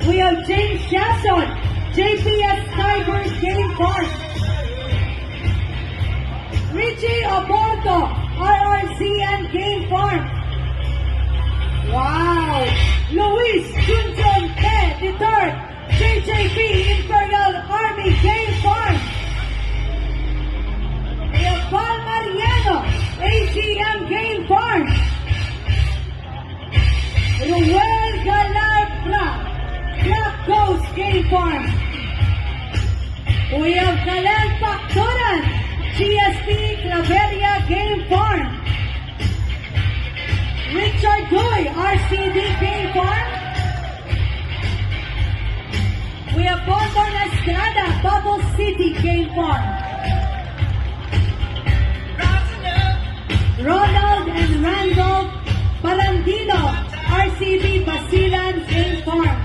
We have James Jackson, JPS Tigers Game Farm. Richie Oporto, RRCN Game Farm. Wow! Luis Junjun Te III, JJP Imperial Army Game Farm. We have Val Mariano, AGM Game Farm. Ruel Galabra, Black Ghost Game Farm. We have Kalel Pakturan, GSP Claveria Game Farm. Richard Goy, RCD Game Farm. We have Bonbon Estrada, Bubble City Game Farm. Ronald and Randolph Palandino, RCD Basilan Game Farm.